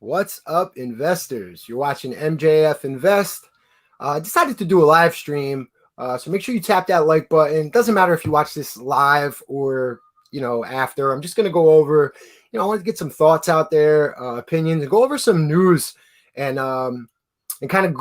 What's up, investors? You're watching MJF Invest. Decided to do a live stream, so make sure you tap that like button. Doesn't matter if you watch this live or after. I'm just gonna go over. I want to get some thoughts out there, opinions, and go over some news and kind of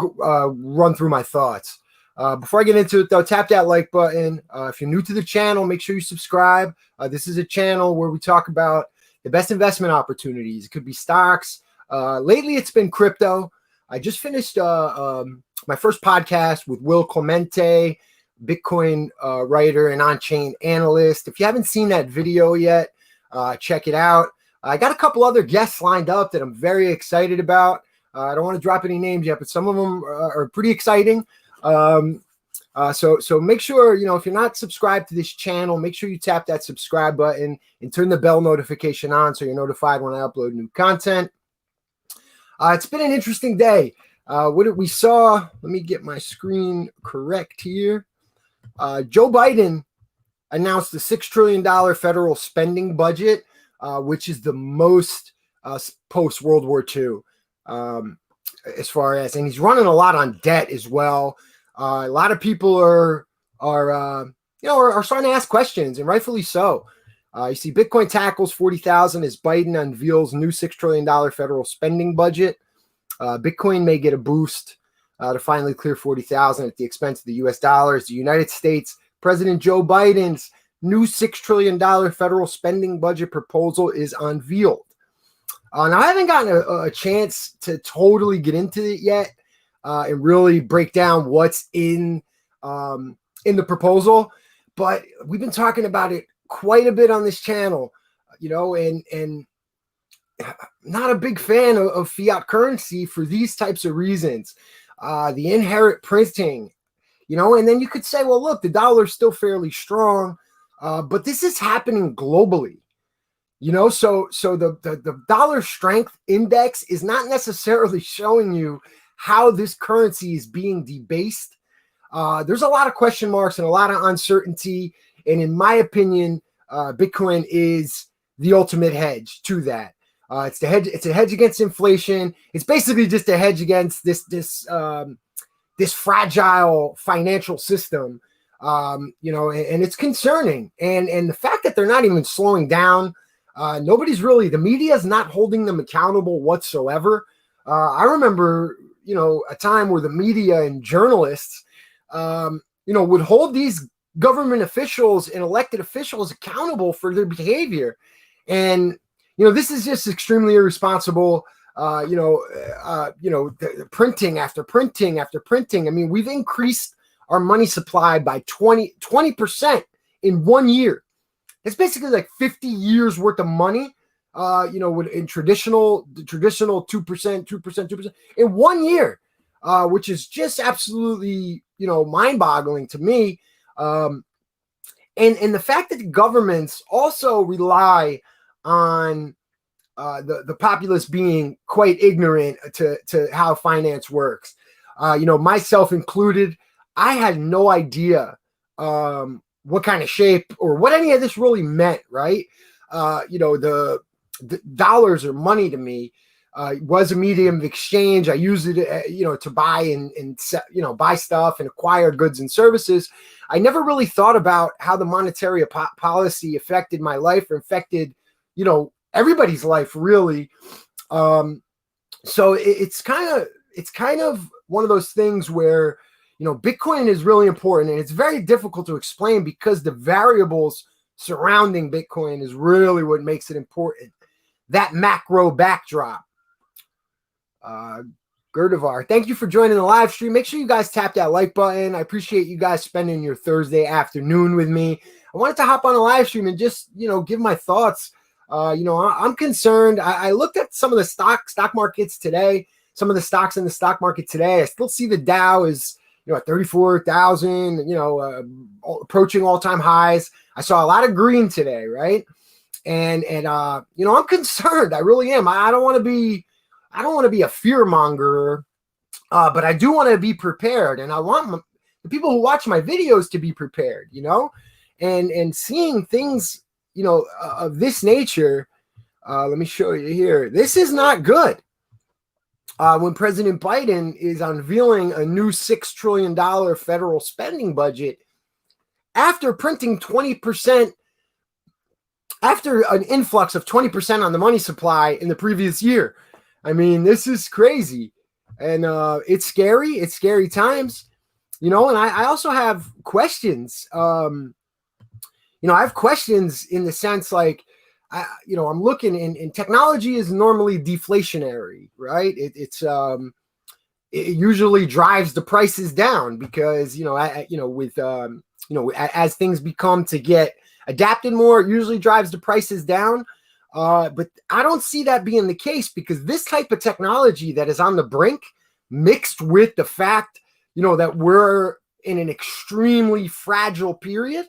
run through my thoughts. Before I get into it, though, tap that like button. If you're new to the channel, make sure you subscribe. This is a channel where we talk about the best investment opportunities. It could be stocks. Lately, it's been crypto. I just finished my first podcast with Will Clemente, Bitcoin writer and on-chain analyst. If you haven't seen that video yet, check it out. I got a couple other guests lined up that I'm very excited about. I don't want to drop any names yet, but some of them are pretty exciting. So make sure, if you're not subscribed to this channel, make sure you tap that subscribe button and turn the bell notification on so you're notified when I upload new content. It's been an interesting day. What we saw, let me get my screen correct here. Joe Biden announced a $6 trillion federal spending budget, which is the most post-World War II, as far as, and he's running a lot on debt as well. A lot of people are starting to ask questions, and rightfully so. You see Bitcoin tackles 40,000 as Biden unveils new $6 trillion federal spending budget. Bitcoin may get a boost to finally clear 40,000 at the expense of the U.S. dollars. The United States President Joe Biden's new $6 trillion federal spending budget proposal is unveiled. Now, I haven't gotten a chance to totally get into it yet and really break down what's in the proposal, but we've been talking about it quite a bit on this channel, and not a big fan of fiat currency for these types of reasons. The inherent printing, and then you could say, well, look, the dollar's still fairly strong, but this is happening globally, so the dollar strength index is not necessarily showing you how this currency is being debased. There's a lot of question marks and a lot of uncertainty. And in my opinion, Bitcoin is the ultimate hedge to that. It's a hedge against inflation. It's basically just a hedge against this fragile financial system. And it's concerning. And the fact that they're not even slowing down, the media is not holding them accountable whatsoever. I remember, a time where the media and journalists, would hold these government officials and elected officials accountable for their behavior. And, this is just extremely irresponsible. The printing after printing after printing. I mean, we've increased our money supply by 20% in 1 year. It's basically like 50 years worth of money. In traditional 2% in 1 year, which is just absolutely, mind-boggling to me. And the fact that the governments also rely on the populace being quite ignorant to how finance works. Myself included, I had no idea what kind of shape or what any of this really meant, right? The dollars or money to me was a medium of exchange. I used it, to buy and buy stuff and acquire goods and services. I never really thought about how the monetary policy affected my life or affected, everybody's life, really. So it's kind of one of those things where, Bitcoin is really important, and it's very difficult to explain because the variables surrounding Bitcoin is really what makes it important. That macro backdrop. Gerdivar, thank you for joining the live stream. Make sure you guys tap that like button. I appreciate you guys spending your Thursday afternoon with me. I wanted to hop on a live stream and just, give my thoughts. I'm concerned. I looked at some of the stock markets today, some of the stocks in the stock market today. I still see the Dow is, at 34,000, approaching all-time highs. I saw a lot of green today, right? And I'm concerned. I really am. I don't want to be a fear monger, but I do want to be prepared. And I want the people who watch my videos to be prepared, and seeing things, of this nature. Let me show you here. This is not good. when President Biden is unveiling a new $6 trillion federal spending budget after printing 20%, after an influx of 20% on the money supply in the previous year. I mean, this is crazy. And it's scary. It's scary times, and I also have questions. I have questions in the sense like, I'm looking and technology is normally deflationary, right? It usually drives the prices down because, as things become to get adapted more, it usually drives the prices down. But I don't see that being the case because this type of technology that is on the brink, mixed with the fact, that we're in an extremely fragile period,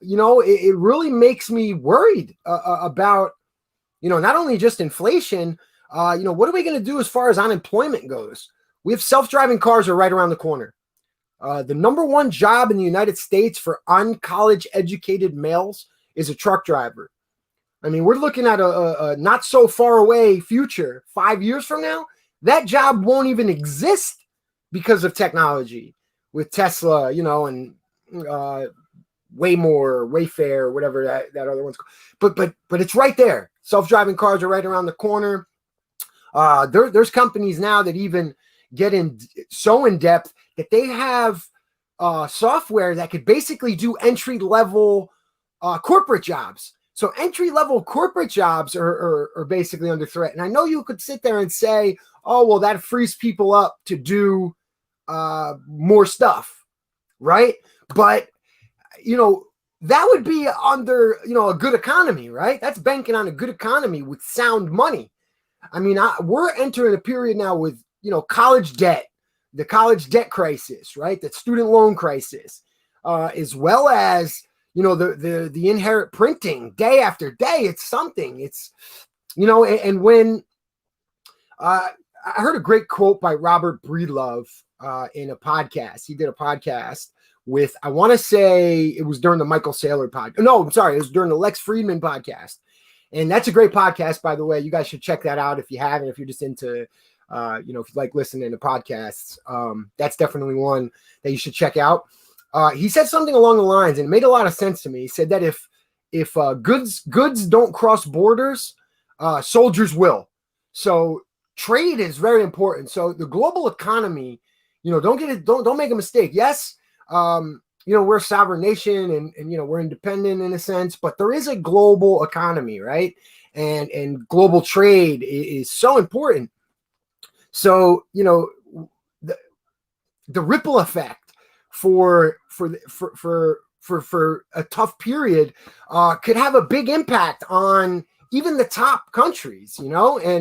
it really makes me worried about, not only just inflation, what are we going to do as far as unemployment goes? We have self-driving cars are right around the corner. The number one job in the United States for uncollege educated males is a truck driver. I mean, we're looking at a not so far away future, 5 years from now, that job won't even exist because of technology with Tesla, and Waymore, Wayfair, whatever that other one's called. But it's right there. Self-driving cars are right around the corner. There's companies now that even get so in depth that they have software that could basically do entry-level corporate jobs. So entry-level corporate jobs are basically under threat. And I know you could sit there and say, oh, well, that frees people up to do more stuff, right? But, that would be under, a good economy, right? That's banking on a good economy with sound money. I mean, we're entering a period now with, college debt, the college debt crisis, right? The student loan crisis, as well as, the inherent printing day after day. It's something. It's, and when I heard a great quote by Robert Breedlove in a podcast. He did a podcast with, I want to say it was during the Michael Saylor podcast. No, I'm sorry. It was during the Lex Friedman podcast. And that's a great podcast, by the way. You guys should check that out if you haven't, if you're just into, if you like listening to podcasts. That's definitely one that you should check out. He said something along the lines, and it made a lot of sense to me. He said that if goods don't cross borders, soldiers will. So trade is very important. So the global economy, don't make a mistake. Yes, we're a sovereign nation and we're independent in a sense, but there is a global economy, right? And global trade is so important. So, the ripple effect for a tough period could have a big impact on even the top countries, and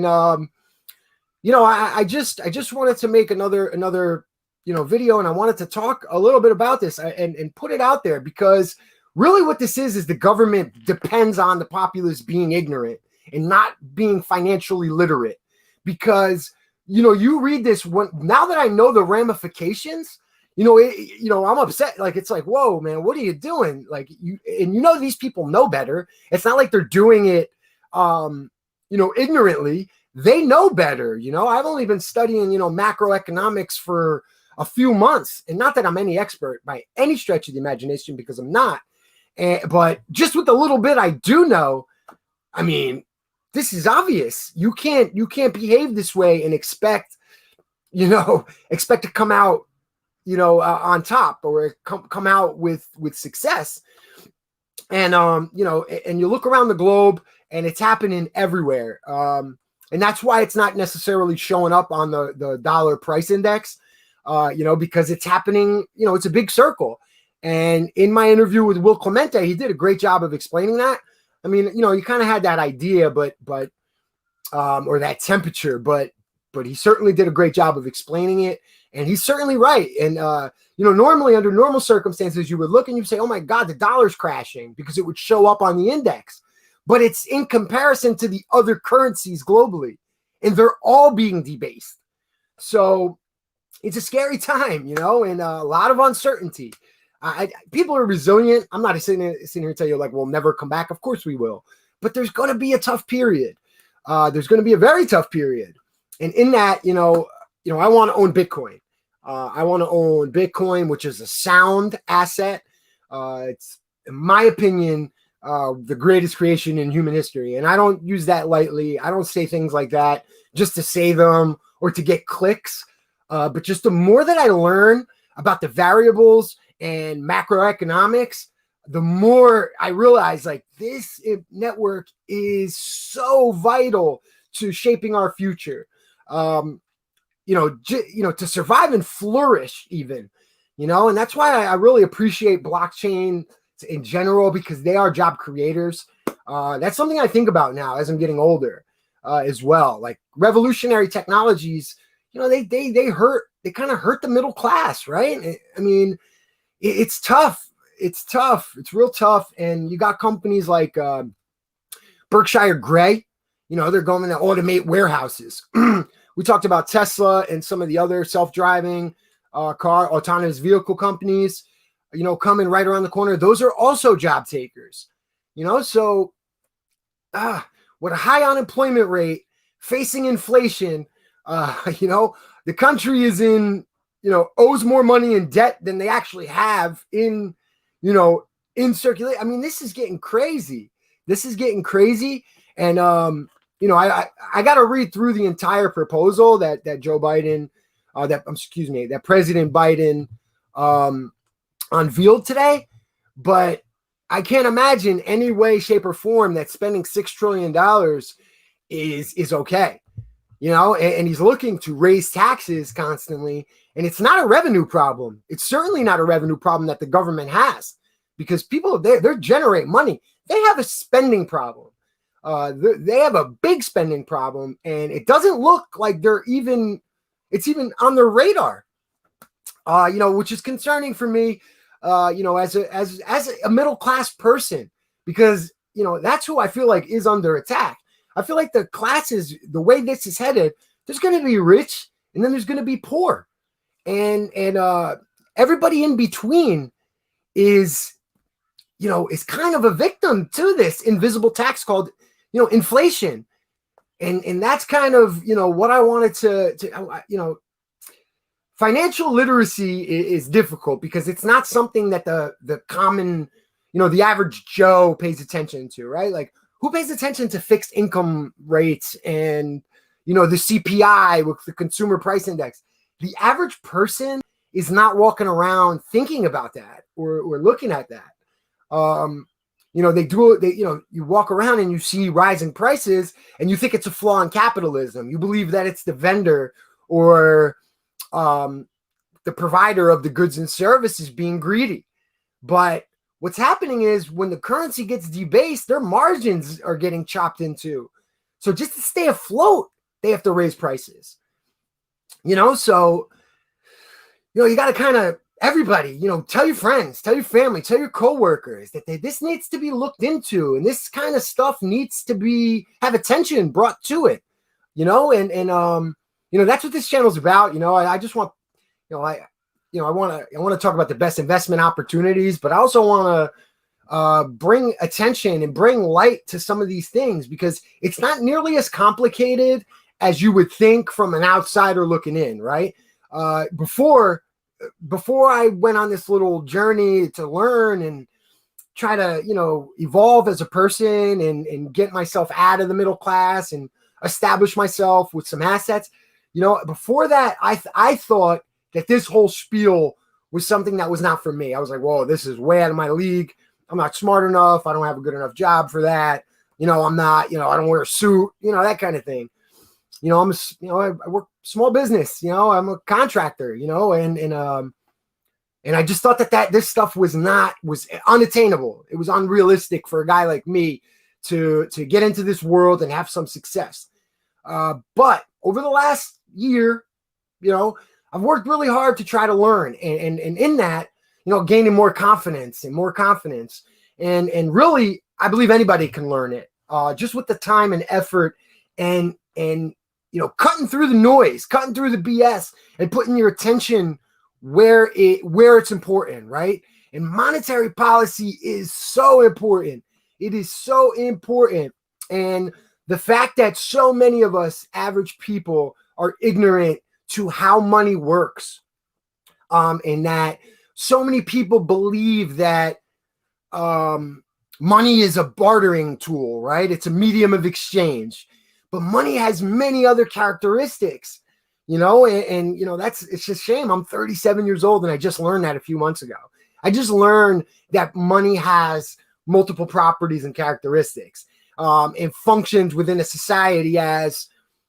I just wanted to make another video, and I wanted to talk a little bit about this and put it out there because really what this is the government depends on the populace being ignorant and not being financially literate. Because you read this now that I know the ramifications, I'm upset. Like, it's like, whoa, man, what are you doing? Like, these people know better. It's not like they're doing it, ignorantly. They know better. I've only been studying, macroeconomics for a few months, and not that I'm any expert by any stretch of the imagination, because I'm not. But just with the little bit I do know, I mean, this is obvious. You can't behave this way and expect to come out, on top or come out with success. And, and you look around the globe and it's happening everywhere. And that's why it's not necessarily showing up on the dollar price index, because it's happening, it's a big circle. And in my interview with Will Clemente, he did a great job of explaining that. I mean, you kind of had that idea, but or that temperature, but he certainly did a great job of explaining it. And he's certainly right. And, normally under normal circumstances, you would look and you say, oh my God, the dollar's crashing, because it would show up on the index. But it's in comparison to the other currencies globally, and they're all being debased. So it's a scary time, and a lot of uncertainty. People are resilient. I'm not sitting here and tell you like, we'll never come back. Of course we will. But there's going to be a tough period. There's going to be a very tough period. And in that, I want to own Bitcoin. I want to own Bitcoin, which is a sound asset. It's, in my opinion, the greatest creation in human history. And I don't use that lightly. I don't say things like that just to say them or to get clicks. But just the more that I learn about the variables and macroeconomics, the more I realize like this network is so vital to shaping our future. To survive and flourish even, and that's why I really appreciate blockchain in general, because they are job creators. That's something I think about now as I'm getting older as well. Like revolutionary technologies, they kind of hurt the middle class, right? I mean, it's tough. It's tough. It's real tough. And you got companies like Berkshire Grey, they're going to automate warehouses. We talked about Tesla and some of the other self-driving car autonomous vehicle companies, coming right around the corner. Those are also job takers, so with a high unemployment rate, facing inflation, the country is owes more money in debt than they actually have in circulation. I mean, this is getting crazy. And, I got to read through the entire proposal that Joe Biden, that President Biden unveiled today. But I can't imagine any way, shape, or form that spending $6 trillion is okay. And he's looking to raise taxes constantly. And it's not a revenue problem. It's certainly not a revenue problem that the government has, because people, they're generating money. They have a spending problem. They have a big spending problem, and it doesn't look like it's even on their radar, which is concerning for me, as a middle-class person, because, that's who I feel like is under attack. I feel like the classes, the way this is headed, there's going to be rich and then there's going to be poor. And everybody in between is kind of a victim to this invisible tax called, inflation. And that's kind of, what I wanted to financial literacy is difficult because it's not something that the common, the average Joe pays attention to, right? Like, who pays attention to fixed income rates and, the CPI with the consumer price index? The average person is not walking around thinking about that or looking at that. You walk around and you see rising prices and you think it's a flaw in capitalism. You believe that it's the vendor or the provider of the goods and services being greedy. But what's happening is when the currency gets debased, their margins are getting chopped into. So just to stay afloat, they have to raise prices. So, you got to kind of, everybody, tell your friends, tell your family, tell your coworkers that this needs to be looked into, and this kind of stuff needs to have attention brought to it, and that's what this channel is about. I just want, I want to talk about the best investment opportunities, but I also want to bring attention and bring light to some of these things, because it's not nearly as complicated as you would think from an outsider looking in, right? Before I went on this little journey to learn and try to, evolve as a person and get myself out of the middle class and establish myself with some assets, before that, I thought that this whole spiel was something that was not for me. I was like, whoa, this is way out of my league. I'm not smart enough. I don't have a good enough job for that. I'm not, I don't wear a suit, that kind of thing. I work small business, I'm a contractor, and I just thought that this stuff was unattainable. It was unrealistic for a guy like me to get into this world and have some success. But over the last year, I've worked really hard to try to learn, and in that, gaining more confidence. And really, I believe anybody can learn it, just with the time and effort and cutting through the noise, cutting through the BS, and putting your attention where it's important, right? And monetary policy is so important. It is so important. And the fact that so many of us average people are ignorant to how money works. And that so many people believe that money is a bartering tool, right? It's a medium of exchange. But money has many other characteristics, you know, and you know, it's just a shame. I'm 37 years old and I just learned that a few months ago. I just learned that money has multiple properties and characteristics, and functions within a society as,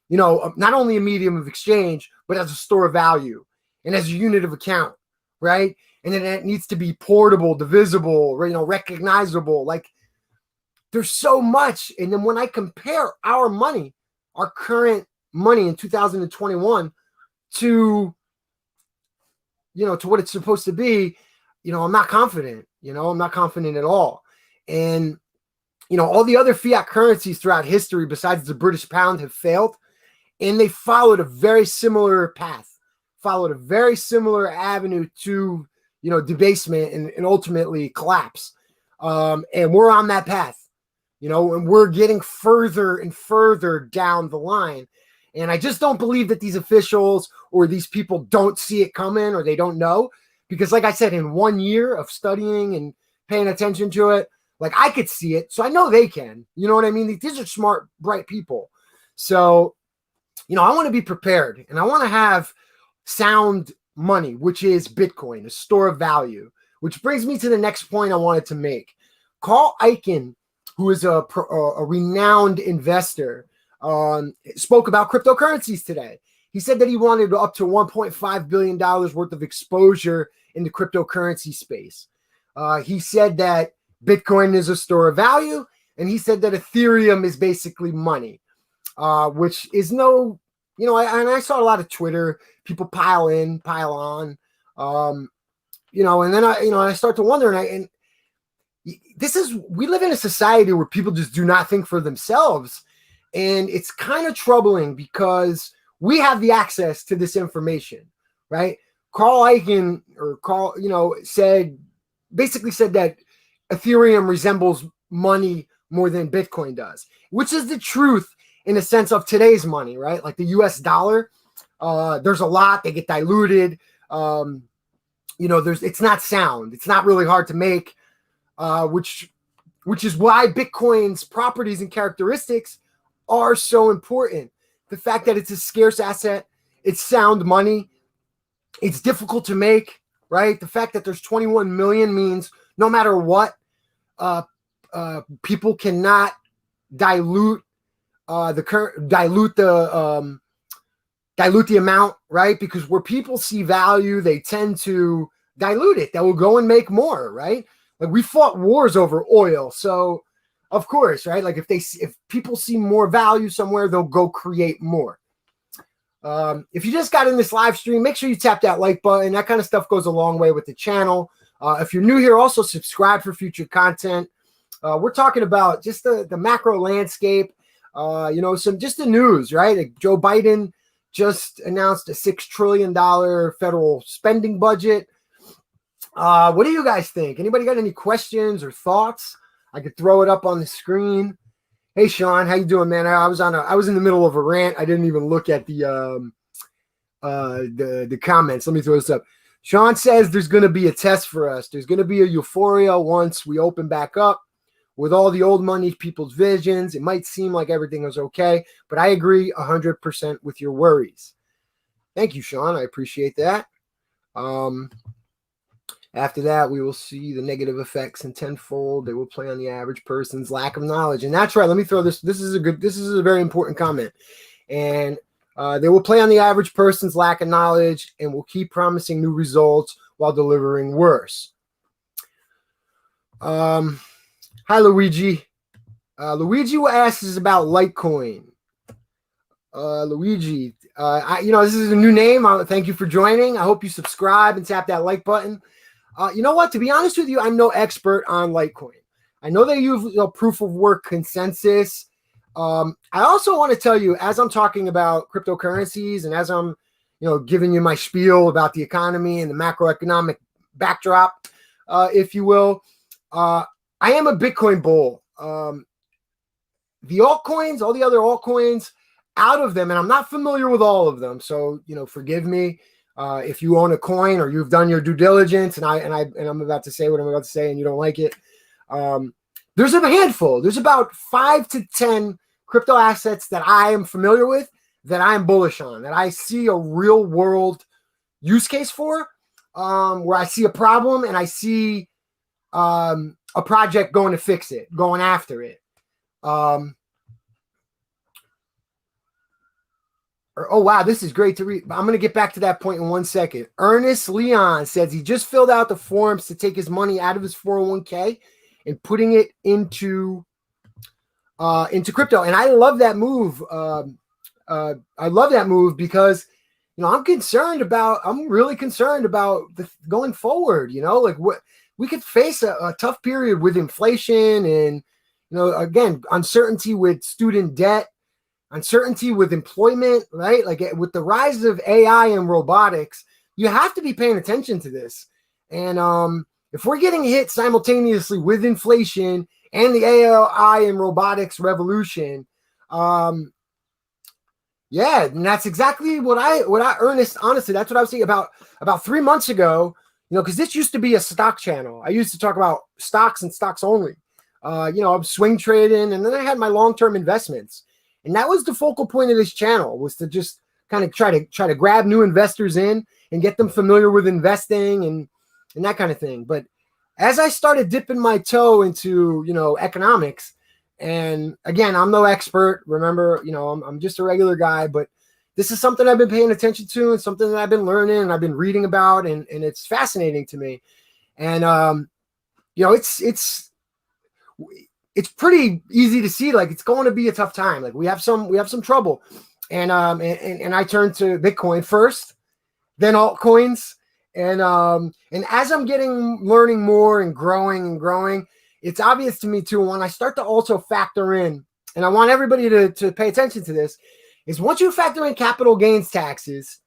you know, not only a medium of exchange, but as a store of value and as a unit of account, right? And then it needs to be portable, divisible, you know, recognizable. Like, there's so much. And then when I compare our money, our current money in 2021 to, you know, to what it's supposed to be, you know, I'm not confident. You know, I'm not confident at all. And, you know, all the other fiat currencies throughout history besides the British pound have failed. And they followed a very similar path, followed a very similar avenue to, you know, debasement and ultimately collapse. And we're on that path, you know, and we're getting further and further down the line. And I just don't believe that these officials or these people don't see it coming or they don't know. Because like I said, in 1 year of studying and paying attention to it, like I could see it. So I know they can. You know what I mean? These are smart, bright people. So, you know, I want to be prepared and I want to have sound money, which is Bitcoin, a store of value, which brings me to the next point I wanted to make. Carl Icahn, who is a renowned investor, spoke about cryptocurrencies today. He said that he wanted up to $1.5 billion worth of exposure in the cryptocurrency space. He said that Bitcoin is a store of value, and he said that Ethereum is basically money, which is no, you know, I saw a lot of Twitter, people pile in, pile on, you know, and then I start to wonder, and we live in a society where people just do not think for themselves. And it's kind of troubling because we have the access to this information, right? Carl Icahn, you know, basically said that Ethereum resembles money more than Bitcoin does, which is the truth in a sense of today's money, right? Like the US dollar, there's a lot, they get diluted. You know, it's not sound. It's not really hard to make, which is why Bitcoin's properties and characteristics are so important. The fact that it's a scarce asset, it's sound money, it's difficult to make, right? The fact that there's 21 million means no matter what, people cannot dilute the amount, right? Because where people see value, they tend to dilute it. They will go and make more, right? Like we fought wars over oil, so of course, right? Like if people see more value somewhere, they'll go create more. If you just got in this live stream, make sure you tap that like button. That kind of stuff goes a long way with the channel. If you're new here, also subscribe for future content. We're talking about just the macro landscape, you know, just the news, right? Like Joe Biden just announced a $6 trillion federal spending budget. What do you guys think? Anybody got any questions or thoughts? I could throw it up on the screen. Hey, Sean, how you doing, man? I was in the middle of a rant. I didn't even look at the comments. Let me throw this up. Sean says there's going to be a test for us. There's going to be a euphoria once we open back up. With all the old money people's visions, it might seem like everything is okay, but I agree 100% with your worries. Thank you, Sean. I appreciate that. After that, we will see the negative effects in tenfold. They will play on the average person's lack of knowledge. And that's right. Let me throw this. This is a very important comment. And they will play on the average person's lack of knowledge and will keep promising new results while delivering worse. Hi, Luigi. Luigi asks about Litecoin. Luigi, this is a new name. Thank you for joining. I hope you subscribe and tap that like button. You know what? To be honest with you, I'm no expert on Litecoin. I know they use proof of work consensus. I also want to tell you, as I'm talking about cryptocurrencies and as I'm, giving you my spiel about the economy and the macroeconomic backdrop, if you will, I am a Bitcoin bull. The altcoins, all the other altcoins, out of them, and I'm not familiar with all of them, so forgive me if you own a coin or you've done your due diligence, and I'm about to say what I'm about to say, and you don't like it. There's a handful. There's about 5 to 10 crypto assets that I am familiar with, that I am bullish on, that I see a real world use case for, where I see a problem and I see a project going to fix it, going after it. Oh, wow, this is great to read. I'm going to get back to that point in 1 second. Ernest Leon says he just filled out the forms to take his money out of his 401k and putting it into crypto. And I love that move. I love that move because, I'm really concerned about going forward, what we could face a tough period with inflation and, again, uncertainty with student debt, uncertainty with employment, right? Like with the rise of AI and robotics, you have to be paying attention to this. And if we're getting hit simultaneously with inflation and the AI and robotics revolution, yeah, and that's exactly what I Ernest, honestly, that's what I was saying about 3 months ago, because this used to be a stock channel. I used to talk about stocks and stocks only. I'm swing trading, and then I had my long-term investments. And that was the focal point of this channel, was to just kind of try to grab new investors in and get them familiar with investing and that kind of thing. But as I started dipping my toe into, economics, and again, I'm no expert. Remember, I'm just a regular guy, but this is something I've been paying attention to and something that I've been learning and I've been reading about, and it's fascinating to me. And, it's pretty easy to see, like, it's going to be a tough time. Like we have some trouble. And I turned to Bitcoin first, then altcoins. And as I'm learning more and growing, it's obvious to me too, when I start to also factor in, and I want everybody to pay attention to this, is once you factor in capital gains taxes,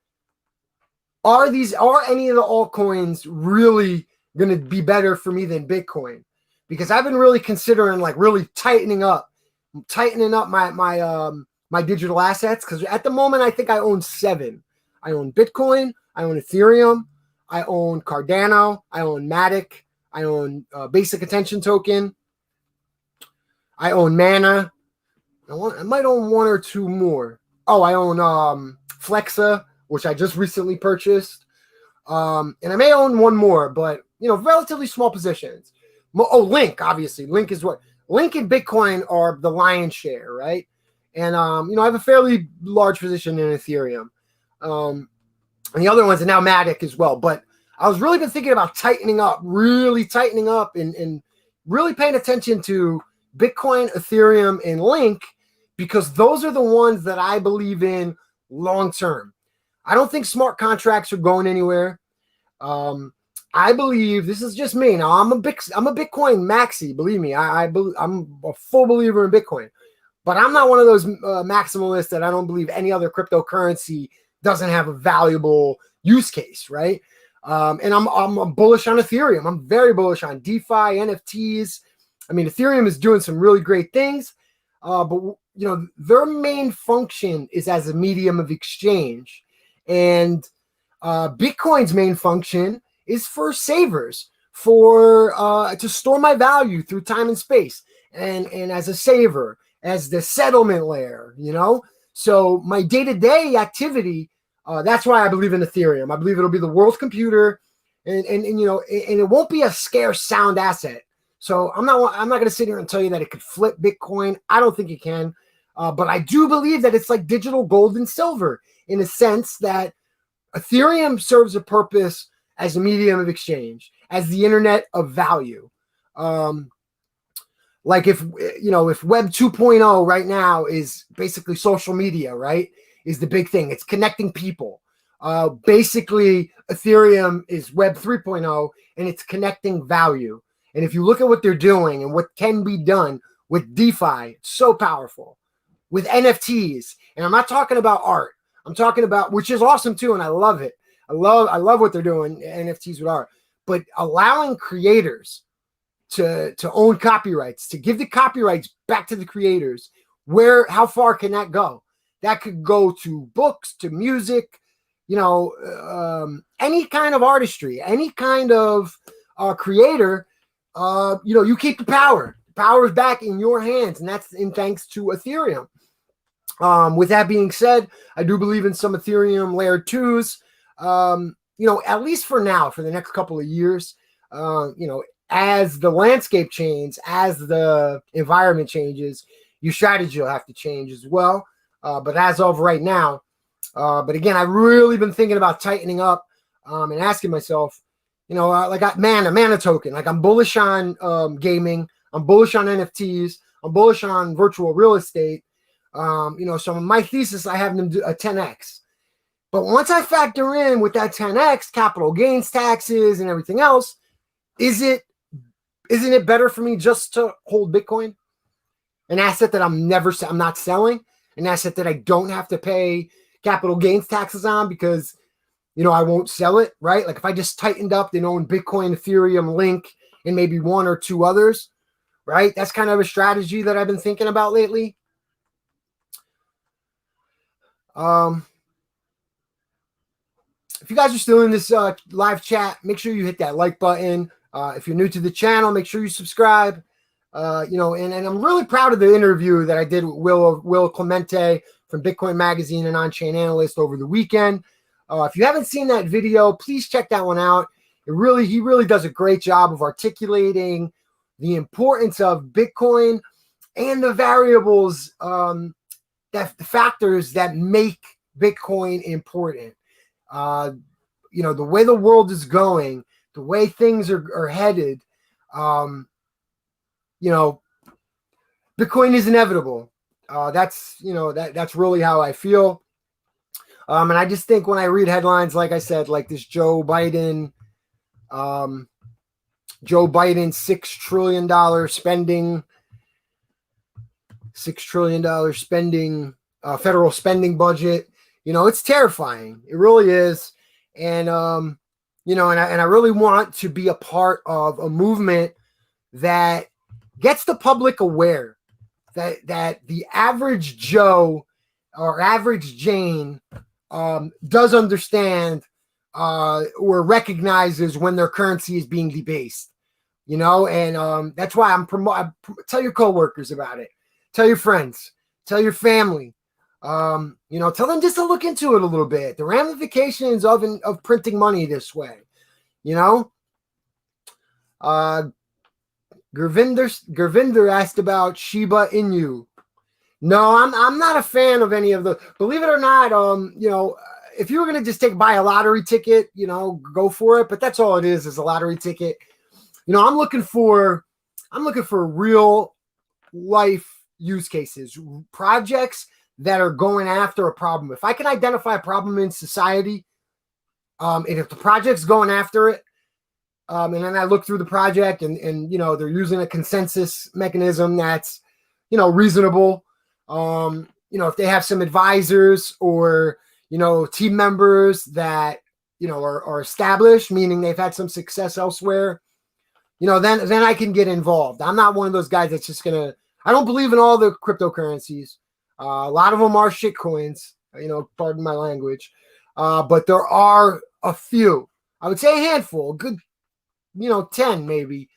are any of the altcoins really going to be better for me than Bitcoin? Because I've been really considering, like, really tightening up my digital assets. Because at the moment, I think I own 7. I own Bitcoin, I own Ethereum, I own Cardano, I own Matic, I own Basic Attention Token, I own Mana. I might own 1 or 2 more. Oh, I own Flexa, which I just recently purchased, and I may own 1 more, but relatively small positions. Oh, Link, obviously. Link and Bitcoin are the lion's share, right? And, I have a fairly large position in Ethereum. And the other ones are now Matic as well. But I was really been thinking about really tightening up and really paying attention to Bitcoin, Ethereum, and Link, because those are the ones that I believe in long term. I don't think smart contracts are going anywhere. I believe, this is just me. Now, I'm a Bitcoin maxi. Believe me, I'm a full believer in Bitcoin, but I'm not one of those maximalists that I don't believe any other cryptocurrency doesn't have a valuable use case, right? And I'm bullish on Ethereum. I'm very bullish on DeFi, NFTs. I mean, Ethereum is doing some really great things, but their main function is as a medium of exchange, and Bitcoin's main function is for savers, to store my value through time and space, and as a saver, as the settlement layer, So my day-to-day activity, that's why I believe in Ethereum. I believe it'll be the world's computer, and it won't be a scarce sound asset. So I'm not going to sit here and tell you that it could flip Bitcoin. I don't think it can, but I do believe that it's like digital gold and silver, in a sense that Ethereum serves a purpose as a medium of exchange, as the internet of value. Like if Web 2.0 right now is basically social media, right, is the big thing. It's connecting people. Basically, Ethereum is Web 3.0, and it's connecting value. And if you look at what they're doing and what can be done with DeFi, it's so powerful. With NFTs, and I'm not talking about art. I'm talking about, which is awesome too, and I love it. I love what they're doing, NFTs with art. But allowing creators to own copyrights, to give the copyrights back to the creators, how far can that go? That could go to books, to music, any kind of artistry, any kind of creator. You keep the power. The power is back in your hands, and that's in thanks to Ethereum. With that being said, I do believe in some Ethereum layer 2s, at least for now, for the next couple of years, as the landscape changes, as the environment changes, your strategy will have to change as well. But as of right now, but again, I've really been thinking about tightening up and asking myself, like a mana token. Like I'm bullish on gaming. I'm bullish on NFTs. I'm bullish on virtual real estate. So in my thesis, I have them do a 10x. But once I factor in with that 10x capital gains taxes and everything else, isn't it better for me just to hold Bitcoin, an asset that I'm not selling, an asset that I don't have to pay capital gains taxes on because I won't sell it, right? Like if I just tightened up, in Bitcoin, Ethereum, Link, and maybe one or two others, right? That's kind of a strategy that I've been thinking about lately. If you guys are still in this live chat, make sure you hit that like button. If you're new to the channel, make sure you subscribe. And I'm really proud of the interview that I did with Will Clemente from Bitcoin Magazine and On-Chain Analyst over the weekend. If you haven't seen that video, please check that one out. He really does a great job of articulating the importance of Bitcoin and the variables, the factors that make Bitcoin important. The way the world is going, the way things are headed, Bitcoin is inevitable. That's really how I feel. And I just think when I read headlines, like I said, like this Joe Biden $6 trillion spending, federal spending budget, it's terrifying. It really is. And, and I really want to be a part of a movement that gets the public aware that the average Joe or average Jane does understand or recognizes when their currency is being debased, and that's why tell your coworkers about it, tell your friends, tell your family, tell them just to look into it a little bit, the ramifications of printing money this way, Gurvinder asked about Shiba Inu. No, I'm not a fan of any of the. Believe it or not, if you were gonna just buy a lottery ticket, go for it. But that's all it is a lottery ticket. I'm looking for real life use cases, projects that are going after a problem. If I can identify a problem in society, and if the project's going after it, and then I look through the project and they're using a consensus mechanism that's reasonable. If they have some advisors or, team members that, are established, meaning they've had some success elsewhere, then I can get involved. I'm not one of those guys that's just I don't believe in all the cryptocurrencies. A lot of them are shit coins, pardon my language. But there are a few, I would say a handful, a good, 10 maybe,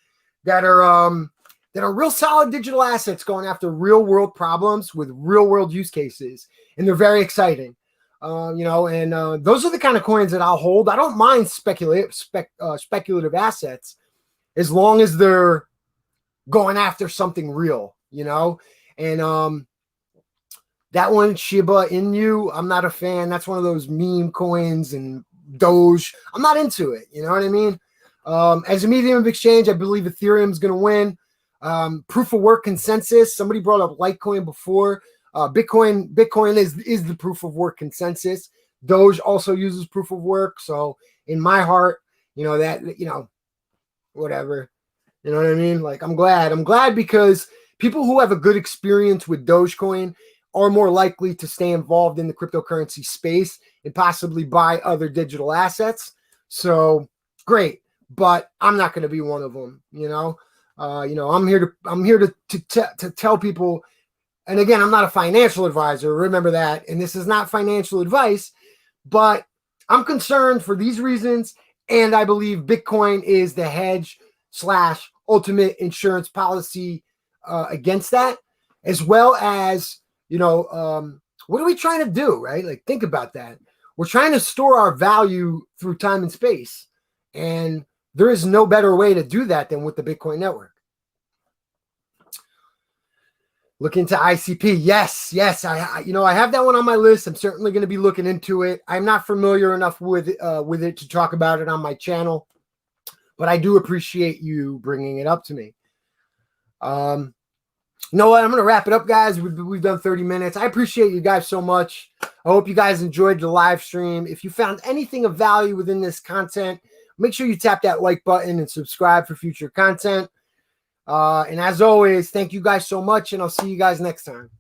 that are real solid digital assets going after real world problems with real world use cases. And they're very exciting. Those are the kind of coins that I'll hold. I don't mind speculative assets as long as they're going after something real, and that one, Shiba Inu, I'm not a fan. That's one of those meme coins, and Doge, I'm not into it. You know what I mean? As a medium of exchange, I believe Ethereum is going to win. Proof of work consensus. Somebody brought up Litecoin before. Bitcoin is the proof of work consensus. Doge also uses proof of work. So in my heart, whatever, you know what I mean? Like, I'm glad because people who have a good experience with Dogecoin are more likely to stay involved in the cryptocurrency space and possibly buy other digital assets. So great, but I'm not going to be one of them. I'm here to tell people And again, I'm not a financial advisor. Remember that. And this is not financial advice, but I'm concerned for these reasons. And I believe Bitcoin is the hedge / ultimate insurance policy against that, as well as, what are we trying to do, right? Like, think about that. We're trying to store our value through time and space. And there is no better way to do that than with the Bitcoin network. Look into ICP. Yes. I have that one on my list. I'm certainly going to be looking into it. I'm not familiar enough with it to talk about it on my channel, but I do appreciate you bringing it up to me. You know what? I'm going to wrap it up, guys. We've done 30 minutes. I appreciate you guys so much. I hope you guys enjoyed the live stream. If you found anything of value within this content, make sure you tap that like button and subscribe for future content. And as always, thank you guys so much, and I'll see you guys next time.